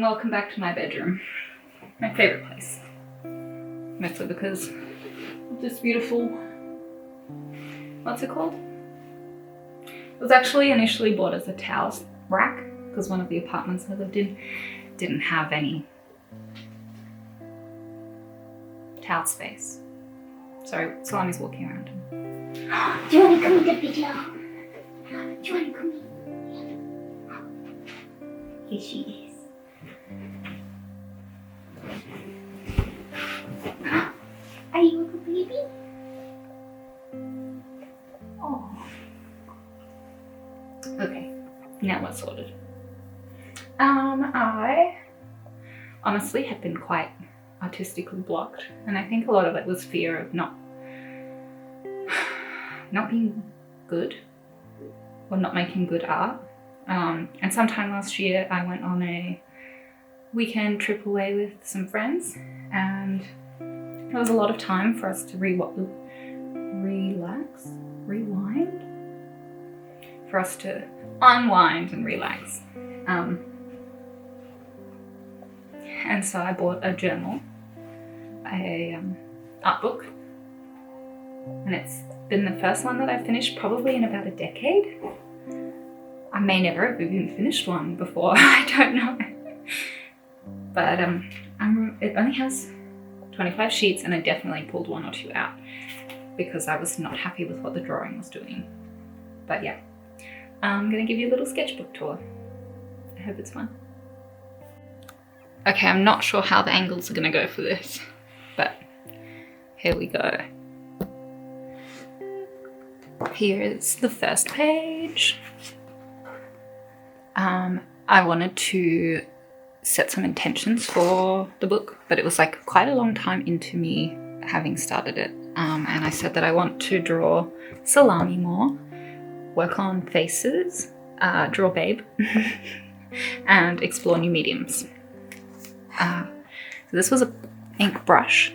welcome back to my bedroom. My favorite place. Mostly because of this beautiful, what's it called? It was actually initially bought as a towels rack because one of the apartments I lived in didn't have any towel space. Sorry, Salami's walking around. Do you want to come in the video? Do you want to come in? Here she is. Are you a good baby? Oh. Okay, now we're sorted. I honestly have been quite artistically blocked, and I think a lot of it was fear of not being good or not making good art. And sometime last year I went on a weekend trip away with some friends, and it was a lot of time for us to rewind, for us to unwind and relax. And so I bought a journal, a art book, and it's been the first one that I've finished probably in about a decade. I may never have even finished one before, I don't know. But it only has 25 sheets, and I definitely pulled one or two out because I was not happy with what the drawing was doing. But yeah, I'm gonna give you a little sketchbook tour. I hope it's fun. Okay, I'm not sure how the angles are gonna go for this, but here we go. Here is the first page. I wanted to set some intentions for the book, but it was like quite a long time into me having started it. And I said that I want to draw Salami more, work on faces, draw Babe, and explore new mediums. So this was an ink brush,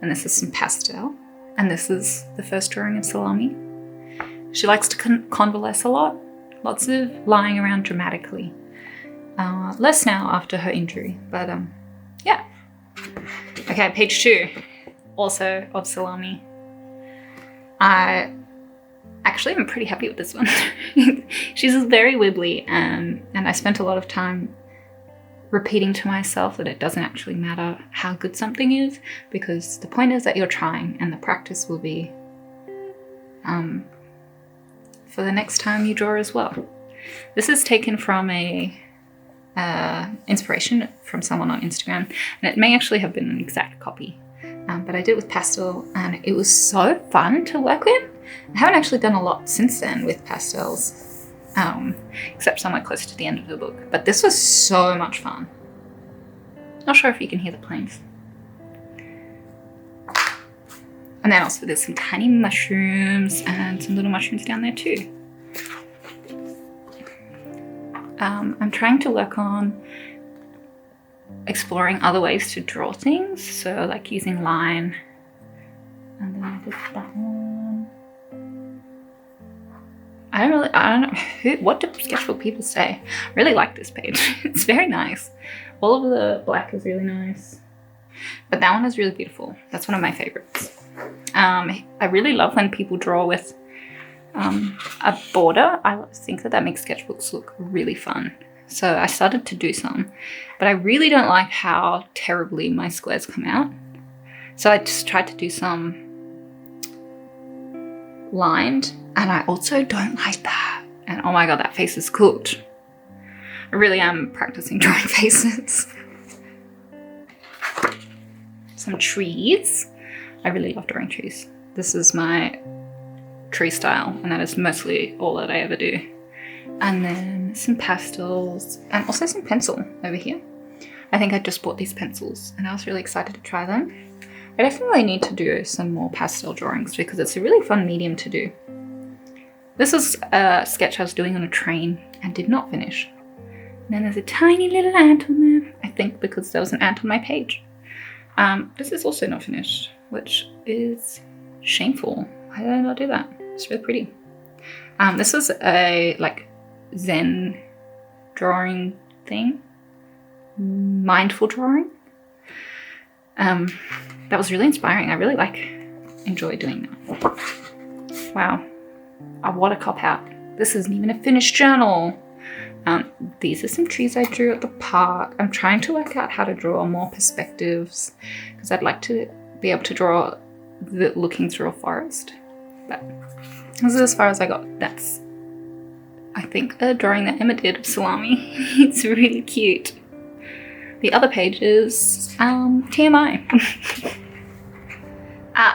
and this is some pastel, and this is the first drawing of Salami. She likes to convalesce a lot, lots of lying around dramatically. Less now after her injury, but yeah. Okay, page 2, also of Salami. I actually am pretty happy with this one. She's very wibbly, and I spent a lot of time repeating to myself that it doesn't actually matter how good something is, because the point is that you're trying, and the practice will be for the next time you draw as well. This is taken from a inspiration from someone on Instagram, and it may actually have been an exact copy, but I did it with pastel, and it was so fun to work with. I haven't actually done a lot since then with pastels, except somewhere close to the end of the book, but this was so much fun. Not sure if you can hear the planes. And then also there's some tiny mushrooms and some little mushrooms down there too. I'm trying to work on exploring other ways to draw things, so like using line, and then I did that one. I don't know, what do sketchbook people say? I really like this page. It's very nice. All of the black is really nice, but that one is really beautiful. That's one of my favorites. I really love when people draw with a border. I think that makes sketchbooks look really fun. So I started to do some, but I really don't like how terribly my squares come out. So I just tried to do some lined, and I also don't like that. And oh my god, that face is cooked. I really am practicing drawing faces. Some trees. I really love drawing trees. This is my tree style, and that is mostly all that I ever do. And then some pastels, and also some pencil over here. I think I just bought these pencils, and I was really excited to try them. I definitely need to do some more pastel drawings because it's a really fun medium to do. This is a sketch I was doing on a train and did not finish. And then there's a tiny little ant on there, I think because there was an ant on my page. This is also not finished, which is shameful. Why did I not do that? It's really pretty. This is a like Zen drawing thing. mindful drawing. That was really inspiring. I really enjoy doing that. Wow, what a cop out. This isn't even a finished journal. These are some trees I drew at the park. I'm trying to work out how to draw more perspectives because I'd like to be able to draw looking through a forest. But this is as far as I got. That's, I think, a drawing that Emma did of Salami. It's really cute. The other page is TMI.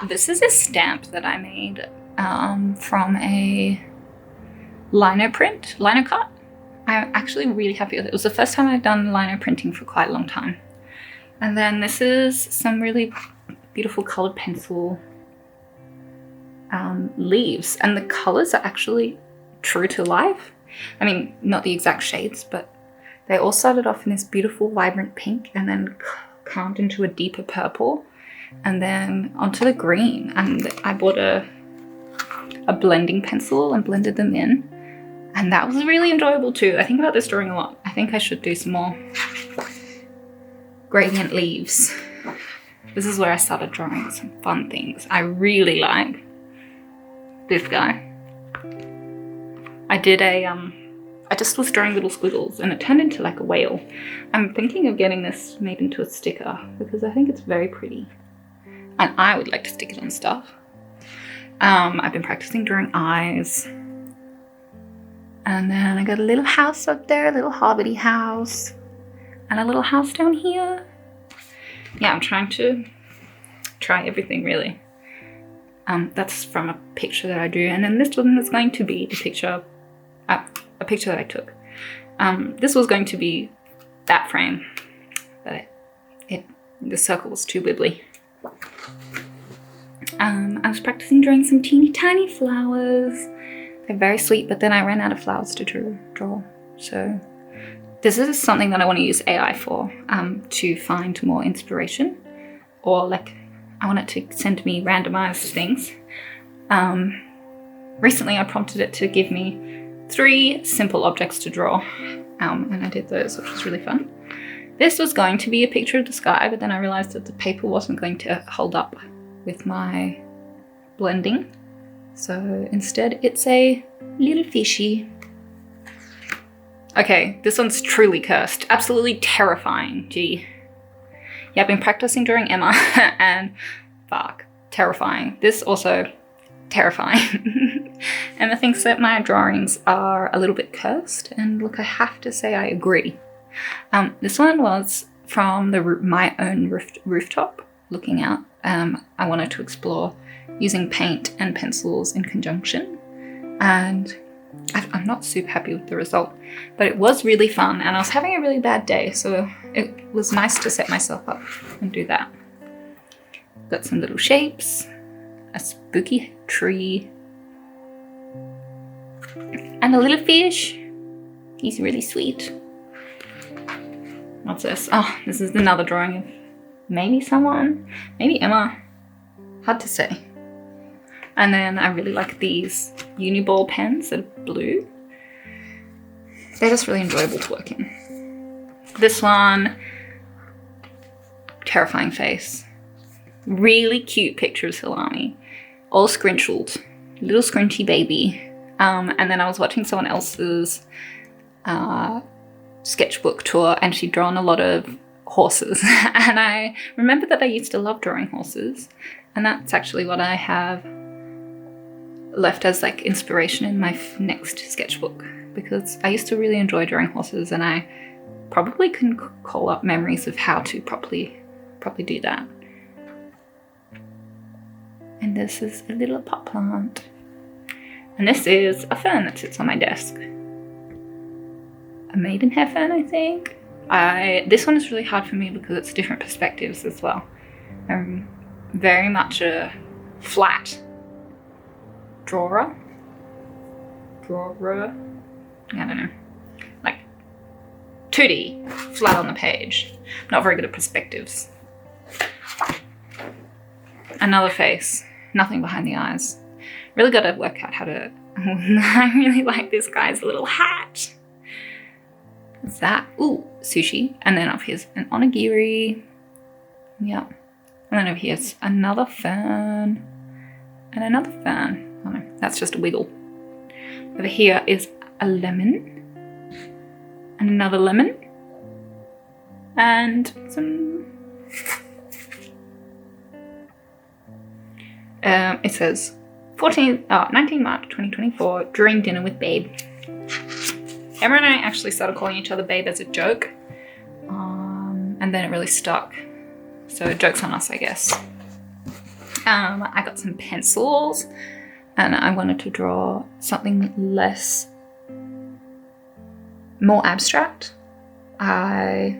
This is a stamp that I made from a lino cut. I'm actually really happy with it. It was the first time I've done lino printing for quite a long time. And then this is some really beautiful colored pencil leaves, and the colors are actually true to life. I mean, not the exact shades, but they all started off in this beautiful vibrant pink and then calmed into a deeper purple and then onto the green. And I bought a blending pencil and blended them in. And that was really enjoyable too. I think about this drawing a lot. I think I should do some more gradient leaves. This is where I started drawing some fun things. I really like this guy. I just was drawing little squiggles and it turned into like a whale. I'm thinking of getting this made into a sticker because I think it's very pretty. And I would like to stick it on stuff. I've been practicing drawing eyes. And then I got a little house up there, a little hobbity house, and a little house down here. Yeah, I'm trying to try everything really. That's from a picture that I drew, and then this one is going to be a picture that I took. This was going to be that frame, but the circle was too wibbly. I was practicing drawing some teeny tiny flowers. They're very sweet, but then I ran out of flowers to draw. So this is something that I want to use AI for, to find more inspiration, or like I want it to send me randomized things. Recently I prompted it to give me 3 simple objects to draw, and I did those, which was really fun. This was going to be a picture of the sky, but then I realized that the paper wasn't going to hold up with my blending. So instead it's a little fishy. Okay, this one's truly cursed. Absolutely terrifying, gee. Yeah, I've been practicing drawing Emma and fuck, terrifying. This also terrifying. Emma thinks that my drawings are a little bit cursed, and look, I have to say I agree. This one was from my own rooftop looking out. I wanted to explore using paint and pencils in conjunction, and I'm not super happy with the result, but it was really fun and I was having a really bad day, so it was nice to set myself up and do that. Got some little shapes, a spooky tree, and a little fish. He's really sweet. What's this? Oh, this is another drawing of maybe someone, maybe Emma. Hard to say. And then I really like these Uniball pens that are blue. They're just really enjoyable to work in. This one, terrifying face. Really cute picture of Salami. All scrunchelled. Little scrunchy baby. And then I was watching someone else's sketchbook tour, and she'd drawn a lot of horses. And I remember that I used to love drawing horses. And that's actually what I have left as like inspiration in my next sketchbook, because I used to really enjoy drawing horses, and I probably can call up memories of how to properly do that. And this is a little pot plant. And this is a fern that sits on my desk. A maidenhair fern, I think. This one is really hard for me because it's different perspectives as well. I'm very much a flat drawer. I don't know. Like 2D, flat on the page. Not very good at perspectives. Another face. Nothing behind the eyes. Really got to work out how to... I really like this guy's little hat. What's that? Ooh, sushi. And then up here's an onigiri. Yeah. And then over here's another fern. And another fern. Oh no, that's just a wiggle. Over here is a lemon. And another lemon. And some... it says 19 March 2024, during dinner with Babe. Emma and I actually started calling each other Babe as a joke. And then it really stuck. So joke's on us, I guess. I got some pencils and I wanted to draw something more abstract. I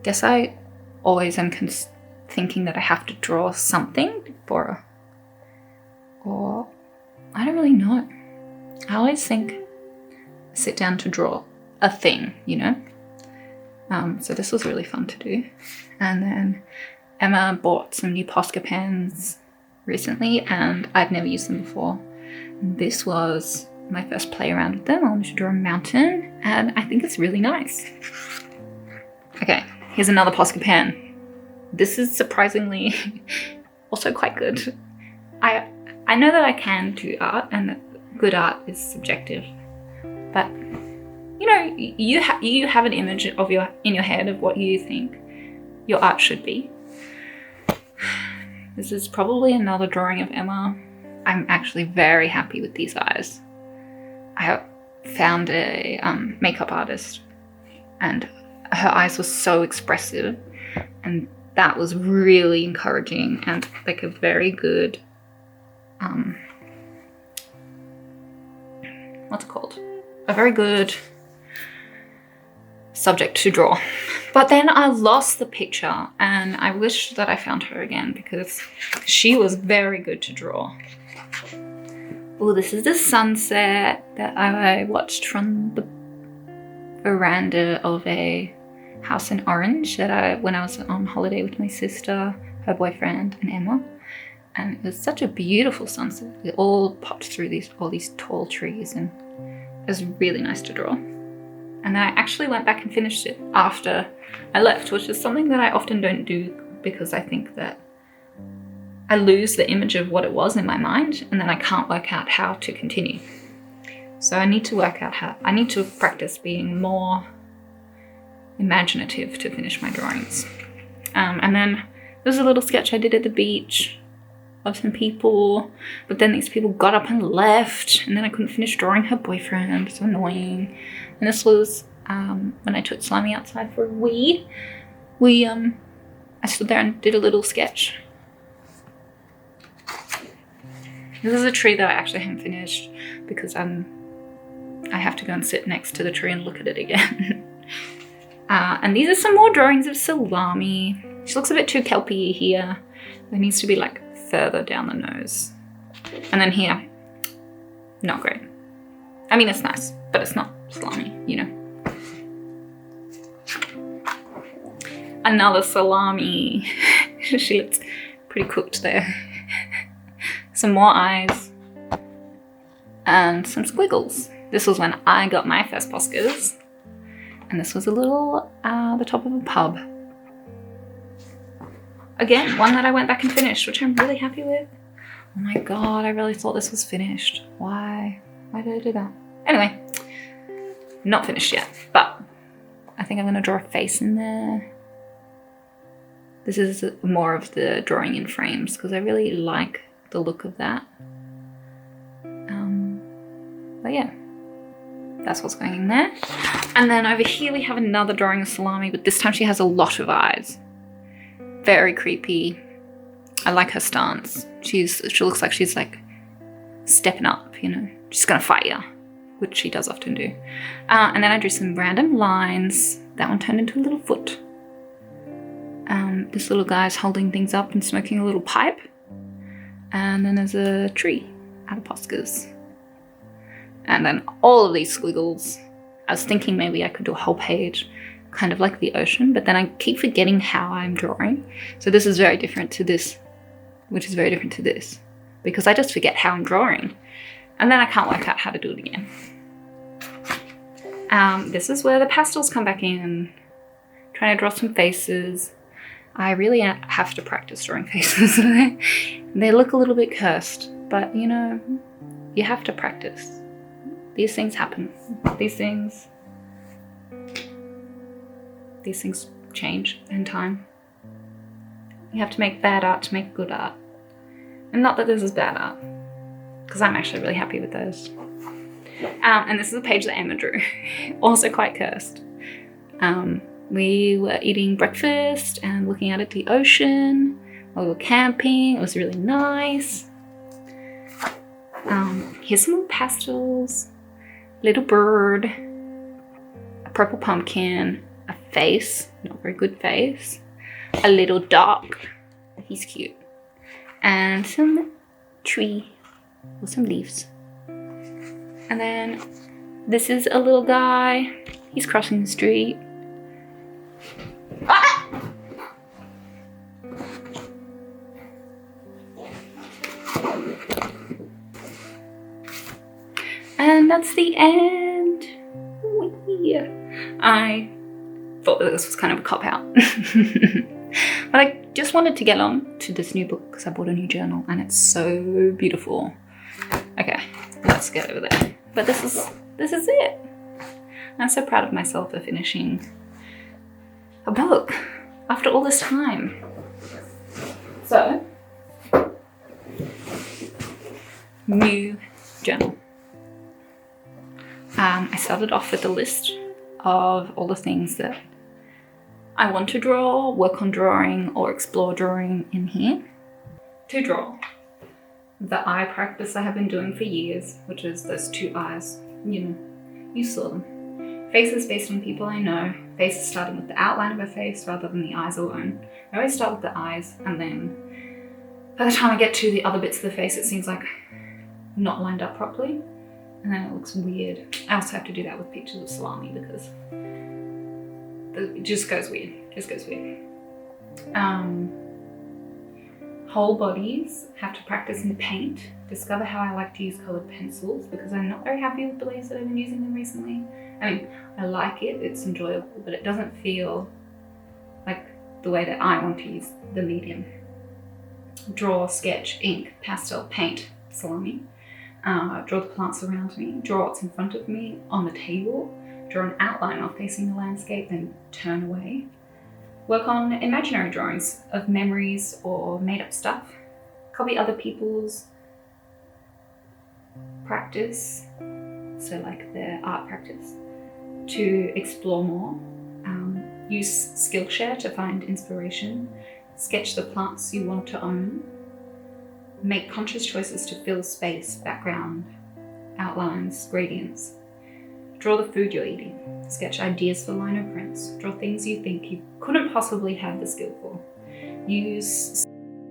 guess I always am thinking that I have to draw something or I don't really know. I always think sit down to draw a thing, you know? So this was really fun to do. And then Emma bought some new Posca pens recently and I'd never used them before. This was my first play around with them. I wanted to draw a mountain and I think it's really nice. Okay, here's another Posca pen. This is surprisingly also quite good. I know that I can do art and that good art is subjective, but you know, you have an image in your head of what you think your art should be. This is probably another drawing of Emma. I'm actually very happy with these eyes. I have found a makeup artist and her eyes were so expressive and that was really encouraging and like a very good what's it called? A very good subject to draw. But then I lost the picture and I wish that I found her again because she was very good to draw. Oh, this is the sunset that I watched from the veranda of a house in Orange when I was on holiday with my sister, her boyfriend, and Emma. And it was such a beautiful sunset. It all popped through all these tall trees and it was really nice to draw. And then I actually went back and finished it after I left, which is something that I often don't do because I think that I lose the image of what it was in my mind and then I can't work out how to continue. So I need to I need to practice being more imaginative to finish my drawings. And then there's a little sketch I did at the beach of some people, but then these people got up and left and then I couldn't finish drawing her boyfriend. So annoying. And this was when I took Slimy outside for a wee. I stood there and did a little sketch. This is a tree that I actually haven't finished because I have to go and sit next to the tree and look at it again. And these are some more drawings of Salami. She looks a bit too kelpy here. There needs to be like further down the nose. And then here, not great. I mean, it's nice, but it's not Salami, you know. Another Salami. She looks pretty cooked there. Some more eyes. And some squiggles. This was when I got my first Poscas. And this was a little, the top of a pub. Again, one that I went back and finished, which I'm really happy with. Oh my god, I really thought this was finished. Why? Why did I do that? Anyway, not finished yet, but I think I'm going to draw a face in there. This is more of the drawing in frames because I really like the look of that. But yeah, that's what's going in there. And then over here we have another drawing of Salami, but this time she has a lot of eyes. Very creepy. I like her stance. She looks like she's like stepping up, you know. She's gonna fight you, which she does often do. And then I drew some random lines. That one turned into a little foot. This little guy's holding things up and smoking a little pipe. And then there's a tree out of Poscas. And then all of these squiggles. I was thinking maybe I could do a whole page, kind of like the ocean, but then I keep forgetting how I'm drawing. So this is very different to this, which is very different to this, because I just forget how I'm drawing. And then I can't work out how to do it again. This is where the pastels come back in. Trying to draw some faces. I really have to practice drawing faces. They look a little bit cursed, but you know, you have to practice. These things happen. These things change in time. You have to make bad art to make good art. And not that this is bad art, because I'm actually really happy with those. And this is a page that Emma drew, also quite cursed. We were eating breakfast and looking out at the ocean while we were camping. It was really nice. Here's some more pastels. Little bird, a purple pumpkin, a face, not a very good face, a little dog, he's cute, and some tree with some leaves. And then this is a little guy, he's crossing the street. Ah! And that's the end. Whee! I thought that this was kind of a cop-out. But I just wanted to get on to this new book because I bought a new journal and it's so beautiful. Okay, let's get over there. But this is it. I'm so proud of myself for finishing a book after all this time. So, new journal. I started off with a list of all the things that I want to draw, work on drawing, or explore drawing in here. To draw, the eye practice I have been doing for years, which is those two eyes. You know, you saw them. Faces based on people I know. Faces starting with the outline of a face rather than the eyes alone. I always start with the eyes, and then by the time I get to the other bits of the face, it seems like not lined up properly. And then it looks weird. I also have to do that with pictures of salami because it just goes weird. Whole bodies, have to practice in paint. Discover how I like to use colored pencils because I'm not very happy with the ways that I've been using them recently. I mean, I like it, it's enjoyable, but it doesn't feel like the way that I want to use the medium. Draw, sketch, ink, pastel, paint, salami. Draw the plants around me, draw what's in front of me on the table, draw an outline while facing the landscape, then turn away. Work on imaginary drawings of memories or made-up stuff. Copy other people's practice, so like their art practice, to explore more. Use Skillshare to find inspiration. Sketch the plants you want to own. Make conscious choices to fill space, background, outlines, gradients. Draw the food you're eating. Sketch ideas for lino prints. Draw things you think you couldn't possibly have the skill for. Use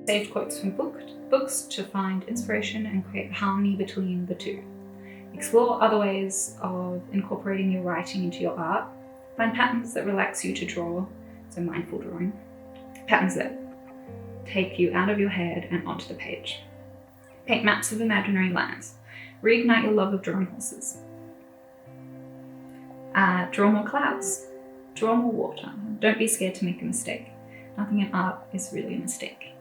saved quotes from books to find inspiration and create harmony between the two. Explore other ways of incorporating your writing into your art. Find patterns that relax you to draw, so mindful drawing. Patterns that take you out of your head and onto the page. Paint maps of imaginary lands. Reignite your love of drawing horses. Draw more clouds. Draw more water. Don't be scared to make a mistake. Nothing in art is really a mistake.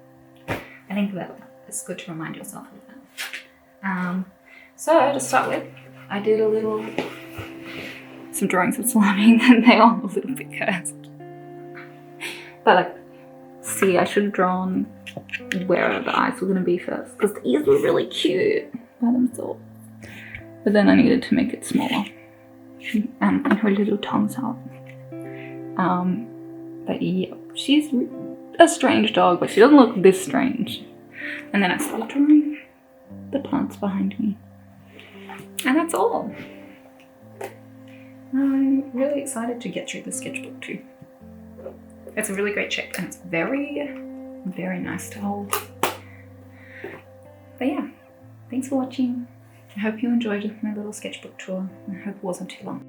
I think that it's good to remind yourself of that. So to start with, I did some drawings of salami and they are a little bit cursed. But like, see, I should have drawn where the eyes were going to be first because the ears were really cute by themselves. But then I needed to make it smaller and her little tongues out. But yeah, she's a strange dog, but she doesn't look this strange. And then I started drawing the plants behind me. And that's all. I'm really excited to get through the sketchbook too. It's a really great check and it's very, very nice to hold. But yeah, thanks for watching. I hope you enjoyed my little sketchbook tour. I hope it wasn't too long.